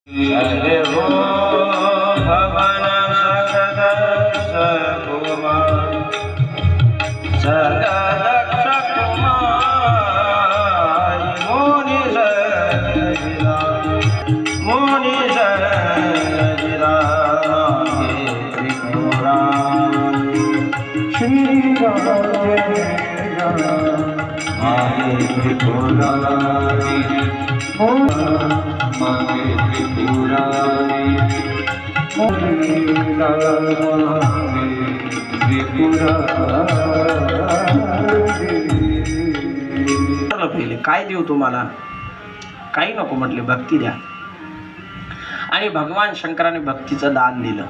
सर्वे हो भवन सगद सकुमार सगदक्ष कुमार मुनि सजिरा मुनि सजिरा श्री मागे त्रिपुरारी मागे त्रिपुरारी पहिले काय देऊ तुम्हाला? काही नको म्हटले, भक्ती द्या. आणि भगवान शंकराने भक्तीचं दान दिलं.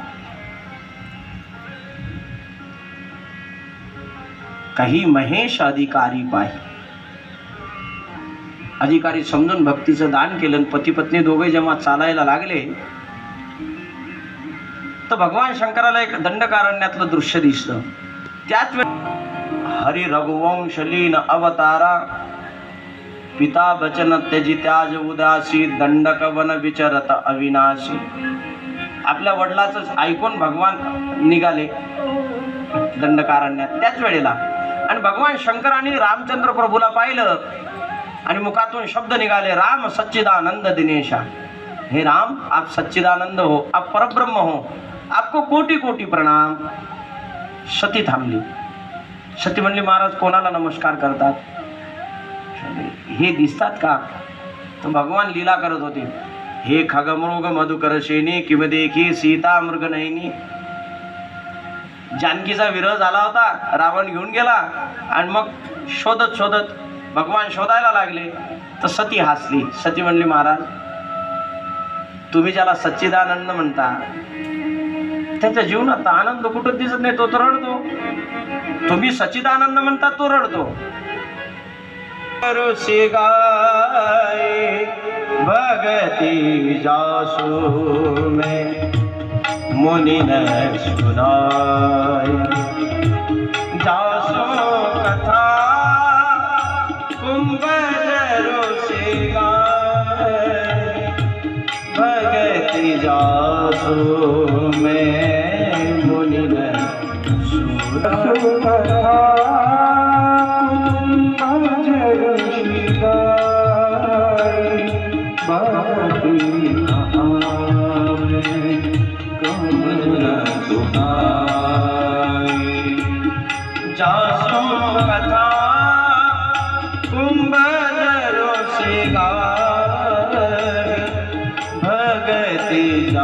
काही महेश अधिकारी पाहि, अधिकारी समजून भक्तीचं दान केलं. पती पत्नी दोघे जेव्हा चालायला लागले तर भगवान शंकराला एक दंडकारण्यातलं दृश्य दिसलं. त्याच वेळी हरी रघुवंश लीन अवतारा पिता बचन त्यजी त्याज उदासी दंडक वन विचरत अविनाशी. आपल्या वडिलाचं ऐकून भगवान निघाले दंडकारण्यात त्याच वेळेला. आणि भगवान शंकराने रामचंद्र प्रभूला पाहिलं आणि मुखातून शब्द निघाले, राम सच्चिदानंद दिनेशा. हे राम, आप सच्चिदानंद हो, आप परब्रह्म हो, आपको कोटी कोटी प्रणाम. सती थांबली. सती म्हणली, महाराज कोणाला नमस्कार करतात? हे दिसतात का? तर भगवान लीला करत होते. हे खगमृग मधुकर शेनी किम देखी सीता मृग नयनी. जानकीचा विरह झाला होता, रावण घेऊन गेला आणि मग शोधत शोधत भगवान शोधायला लागले. तर सती हसली. सती म्हणली, महाराज तुम्ही ज्याला सच्चिदानंद म्हणता त्याच्या जीवनात आनंद कुठं दिसत नाही, तो तर रडतो. तुम्ही सच्चिदानंद म्हणता, तो रडतो. भगती जासु में मुनि न सुनाय जासो कथा कुंभजरो से गाय भगति जासो में मुनि न सुनाय कुंभजरो से गाय भगति जासो कथा कुंभजरो से गाय भगति